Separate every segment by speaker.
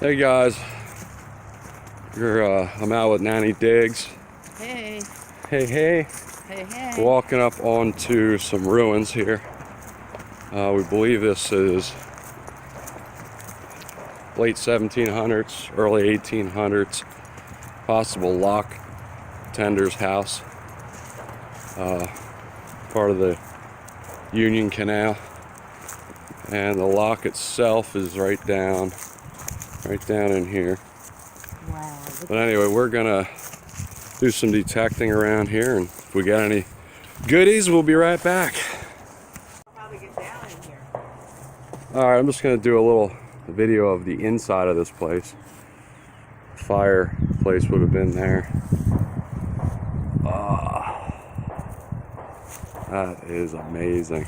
Speaker 1: Hey guys, I'm out with Nanny Diggs.
Speaker 2: Hey.
Speaker 1: Hey, hey.
Speaker 2: Hey, hey.
Speaker 1: Walking up onto some ruins here. We believe this is late 1700s, early 1800s, possible Locktender's house. Part of the Union Canal. And the lock itself is right down in here.
Speaker 2: Wow.
Speaker 1: But anyway, we're gonna do some detecting around here, and if we get any goodies, we'll be right back.
Speaker 2: How to get down in here.
Speaker 1: Alright, I'm just gonna do a little video of the inside of this place. Fireplace would have been there. That is amazing.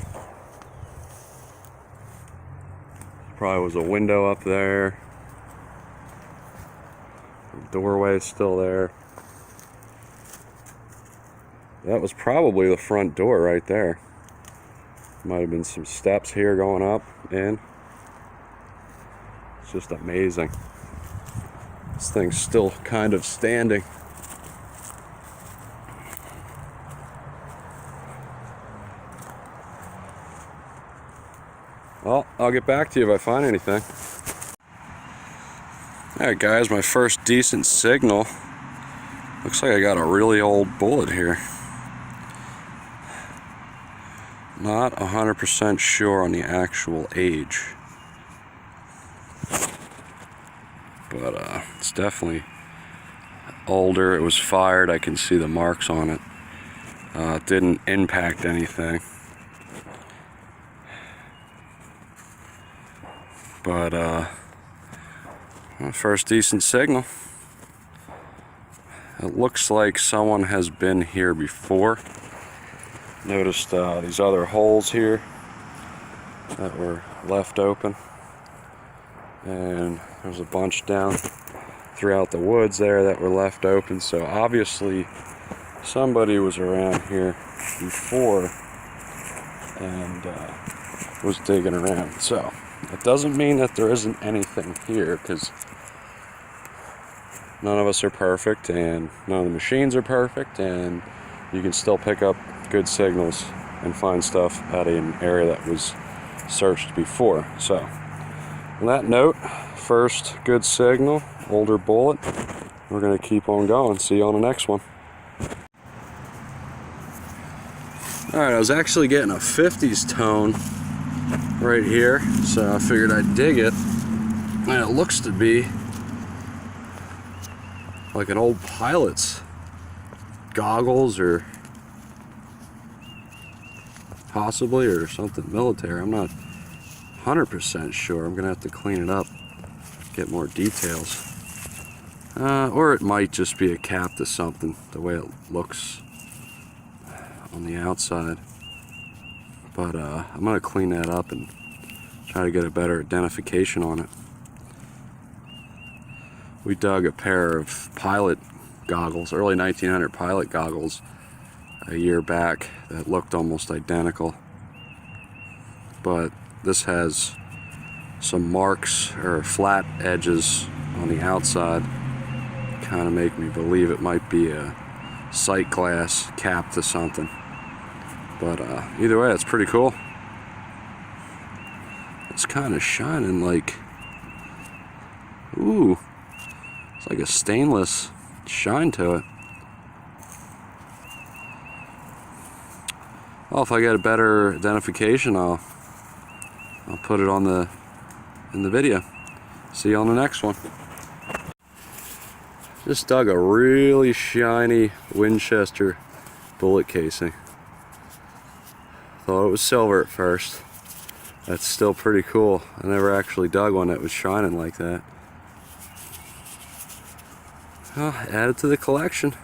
Speaker 1: Probably was a window up there. The doorway is still there. That was probably the front door right there. Might have been some steps here going up in. It's just amazing. This thing's still kind of standing. Well, I'll get back to you if I find anything. Alright guys, my first decent signal. Looks like I got a really old bullet here. Not 100% sure on the actual age. But it's definitely older. It was fired. I can see the marks on it. It didn't impact anything. But first decent signal. It looks like someone has been here before. Noticed these other holes here that were left open, and there's a bunch down throughout the woods there that were left open, so obviously somebody was around here before and was digging around. So it doesn't mean that there isn't anything here, because none of us are perfect and none of the machines are perfect, and you can still pick up good signals and find stuff at an area that was searched before. So on that note, first good signal, older bullet. We're going to keep on going. See you on the next one. Alright, I was actually getting a 50s tone right here, so I figured I'd dig it, and it looks to be like an old pilot's goggles, or possibly, or something military. I'm not 100% sure. I'm gonna have to clean it up, get more details, or it might just be a cap to something, the way it looks on the outside. But I'm gonna clean that up and try to get a better identification on it. We dug a pair of pilot goggles, early 1900 pilot goggles, a year back that looked almost identical. But this has some marks or flat edges on the outside, kind of make me believe it might be a sight glass cap to something. But either way, it's pretty cool. It's kind of shining like, ooh, it's like a stainless shine to it. Well, if I get a better identification, I'll put it on in the video. See you on the next one. Just dug a really shiny Winchester bullet casing. Thought it was silver at first. That's still pretty cool. I never actually dug one that was shining like that. Well, add it to the collection.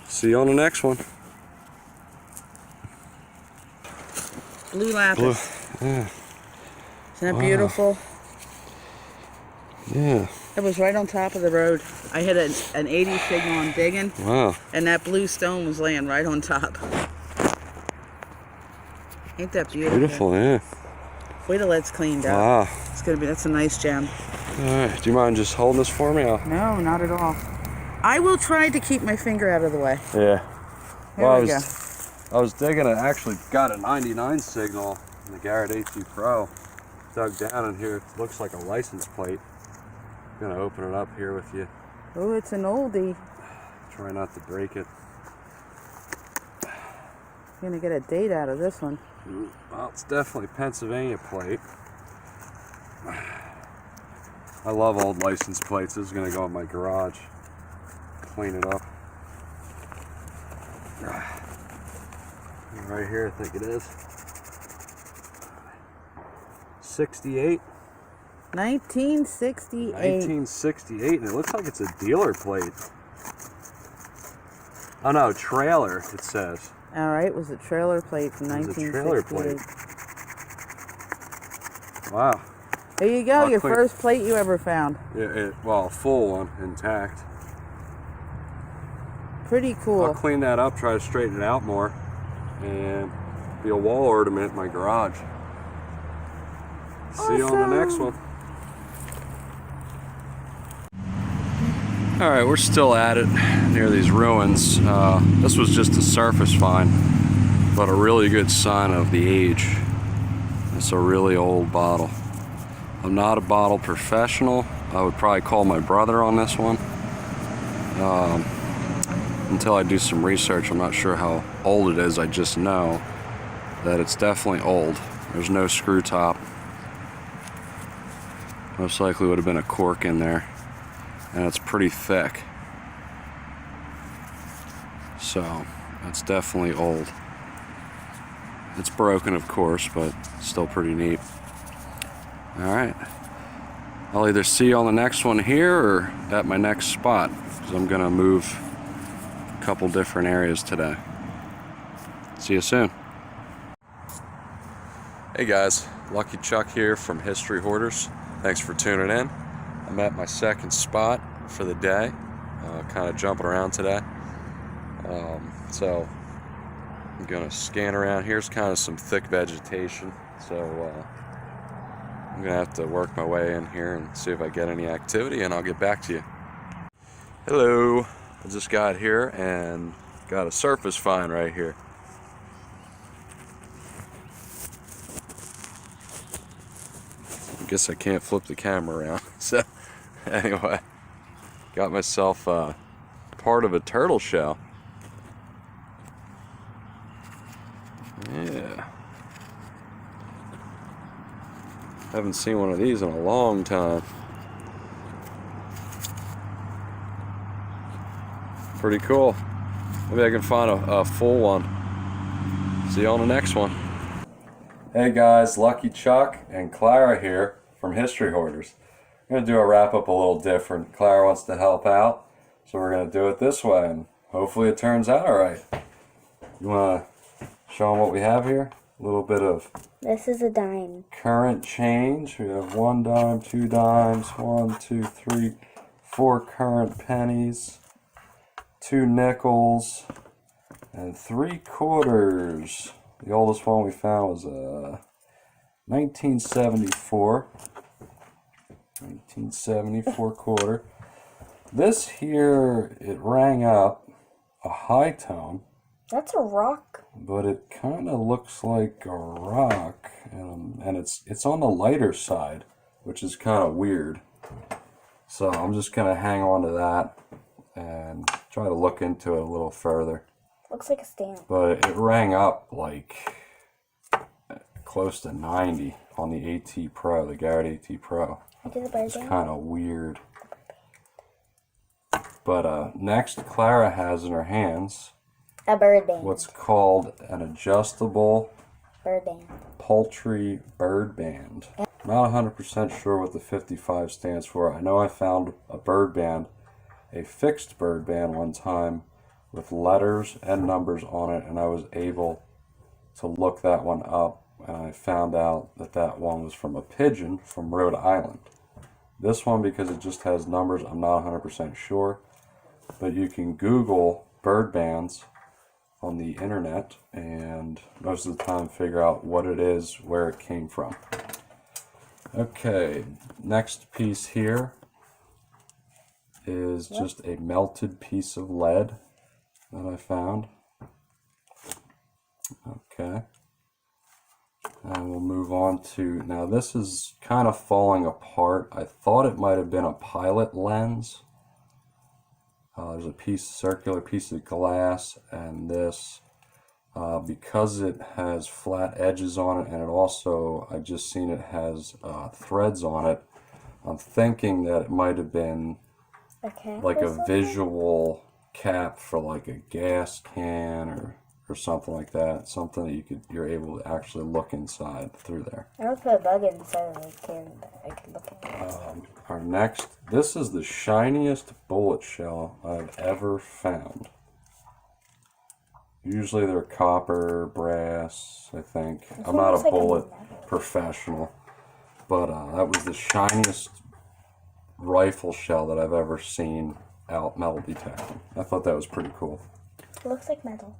Speaker 1: See you on the next one.
Speaker 2: Blue lapis.
Speaker 1: Blue. Yeah.
Speaker 2: Isn't that beautiful?
Speaker 1: Yeah.
Speaker 2: It was right on top of the road. I hit an 80 signal on digging.
Speaker 1: Wow.
Speaker 2: And that blue stone was laying right on top. Ain't that beautiful?
Speaker 1: Beautiful, yeah.
Speaker 2: Wait till it's cleaned up.
Speaker 1: Wow.
Speaker 2: That's a nice gem.
Speaker 1: Alright, do you mind just holding this for me?
Speaker 2: No, not at all. I will try to keep my finger out of the way.
Speaker 1: Yeah.
Speaker 2: There
Speaker 1: Well,
Speaker 2: we go.
Speaker 1: I was digging, I actually got a 99 signal in the Garrett AT Pro. Dug down in here, it looks like a license plate. I'm gonna open it up here with you.
Speaker 2: Oh, it's an oldie.
Speaker 1: Try not to break it.
Speaker 2: Gonna get a date out of this one.
Speaker 1: Well, it's definitely Pennsylvania plate. I love old license plates. This is gonna go in my garage. Clean it up. Right here, I think it is. 68.
Speaker 2: 1968.
Speaker 1: 1968, and it looks like it's a dealer plate. Oh no, trailer, it says.
Speaker 2: All right, it was a trailer plate from
Speaker 1: It was a
Speaker 2: 1968.
Speaker 1: trailer plate. Wow.
Speaker 2: There you go, your first plate you ever found.
Speaker 1: Yeah, well, a full one, intact.
Speaker 2: Pretty cool.
Speaker 1: I'll clean that up, try to straighten it out more, and be a wall ornament in my garage. See you on the next one. Alright, we're still at it near these ruins. This was just a surface find, but a really good sign of the age. It's a really old bottle. I'm not a bottle professional. I would probably call my brother on this one. Until I do some research, I'm not sure how old it is. I just know that it's definitely old. There's no screw top. Most likely would have been a cork in there. And it's pretty thick. So, it's definitely old. It's broken, of course, but still pretty neat. Alright. I'll either see you on the next one here or at my next spot, because I'm going to move a couple different areas today. See you soon. Hey guys, Lucky Chuck here from History Hoarders. Thanks for tuning in. I'm at my second spot for the day, kind of jumping around today. So I'm gonna scan around. Here's kind of some thick vegetation, so I'm gonna have to work my way in here and see if I get any activity, and I'll get back to you. Hello, I just got here and got a surface find right here. I guess I can't flip the camera around. So anyway, got myself part of a turtle shell. Yeah. Haven't seen one of these in a long time. Pretty cool. Maybe I can find a full one. See you on the next one. Hey guys, Lucky Chuck and Clara here from History Hoarders. I'm going to do a wrap up a little different. Clara wants to help out, so we're going to do it this way, and hopefully it turns out alright. You want to show them what we have here? A little bit of...
Speaker 3: This is a dime.
Speaker 1: Current change. We have 1 dime, 2 dimes, 1, 2, 3, 4 current pennies, 2 nickels, and 3 quarters. The oldest one we found was 1974. 1974 quarter. This here, it rang up a high tone.
Speaker 3: That's a rock.
Speaker 1: But it kind of looks like a rock, and it's on the lighter side, which is kind of weird. So I'm just gonna hang on to that and try to look into it a little further.
Speaker 3: Looks like a stamp.
Speaker 1: But it rang up like close to 90 on the AT Pro, the Garrett AT Pro. It's kind of weird. But next, Clara has in her hands
Speaker 3: a bird band.
Speaker 1: what's called an adjustable
Speaker 3: bird band.
Speaker 1: Poultry bird band. Not 100% sure what the 55 stands for. I know I found a bird band, a fixed bird band one time with letters and numbers on it, and I was able to look that one up, and I found out that that one was from a pigeon from Rhode Island. This one, because it just has numbers, I'm not 100% sure, but you can Google bird bands on the internet and most of the time figure out what it is, where it came from. Okay, next piece here is just a melted piece of lead that I found. Okay. And we'll move on to, now this is kind of falling apart. I thought it might have been a pilot lens. There's a circular piece of glass, and this, because it has flat edges on it, and it also, I just seen it has threads on it, I'm thinking that it might have been like a visual cap for like a gas can or something like that. Something that you're able to actually look inside through there.
Speaker 3: I would put a bug inside of the can, but I could look at it.
Speaker 1: Our next, this is the shiniest bullet shell I've ever found. Usually they're copper, brass, I think. I'm not a bullet professional, but that was the shiniest rifle shell that I've ever seen out metal detecting. I thought that was pretty cool.
Speaker 3: It looks like metal.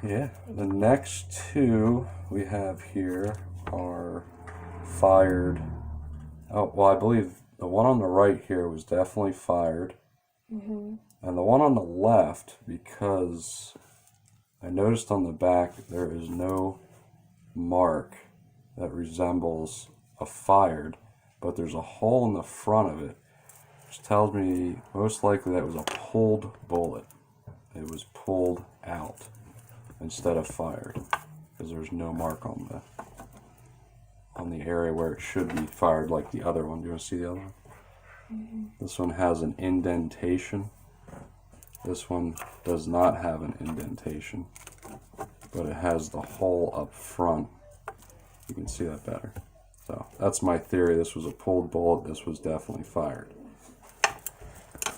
Speaker 1: Yeah, the next two we have here are fired. Oh, well, I believe the one on the right here was definitely fired. And the one on the left, because I noticed on the back there is no mark that resembles a fired, but there's a hole in the front of it, which tells me most likely that was a pulled bullet. It was pulled out instead of fired, because there's no mark on the area where it should be fired like the other one. Do you want to see the other one? This one has an indentation. This one does not have an indentation, but it has the hole up front. You can see that better. So that's my theory. This was a pulled bullet. This was definitely fired.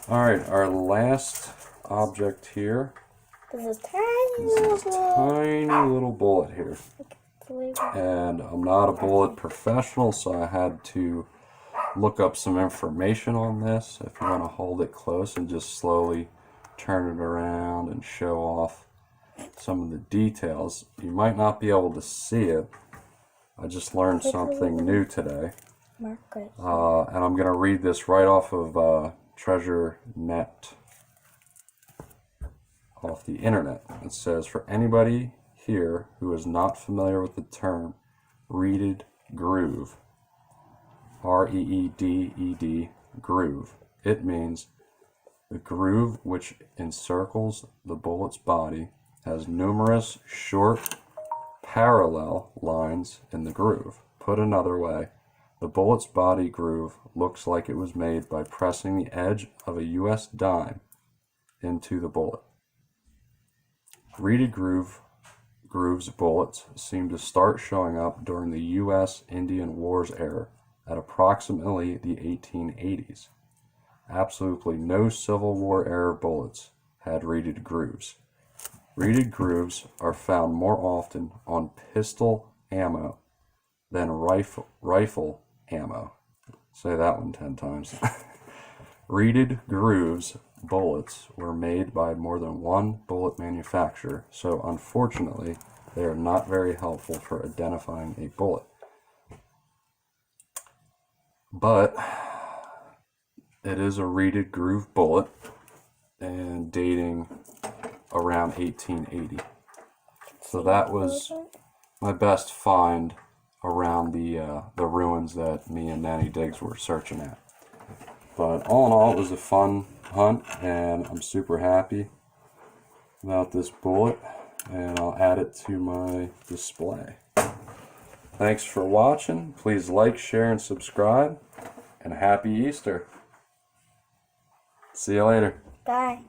Speaker 1: Alright, our last object here
Speaker 3: This is tiny
Speaker 1: is this tiny little bullet here. And I'm not a bullet professional, so I had to look up some information on this. If you want to hold it close and just slowly turn it around and show off some of the details, you might not be able to see it. I just learned something new today. And I'm going to read this right off of Treasure Net, off the internet. It says, for anybody here who is not familiar with the term reeded groove, R-E-E-D-E-D, groove, it means the groove which encircles the bullet's body has numerous short parallel lines in the groove. Put another way, the bullet's body groove looks like it was made by pressing the edge of a US dime into the bullet. Reeded grooves bullets seem to start showing up during the U.S. Indian Wars era at approximately the 1880s. Absolutely no Civil War era bullets had reeded grooves. Reeded grooves are found more often on pistol ammo than rifle ammo. Say that one 10 times. Reeded grooves bullets were made by more than one bullet manufacturer, so unfortunately they are not very helpful for identifying a bullet. But it is a reeded groove bullet and dating around 1880. So that was my best find around the ruins that me and Nanny Diggs were searching at. But all in all, it was a fun hunt, and I'm super happy about this bullet, and I'll add it to my display. Thanks for watching. Please like, share, and subscribe, and happy Easter. See you later.
Speaker 3: Bye.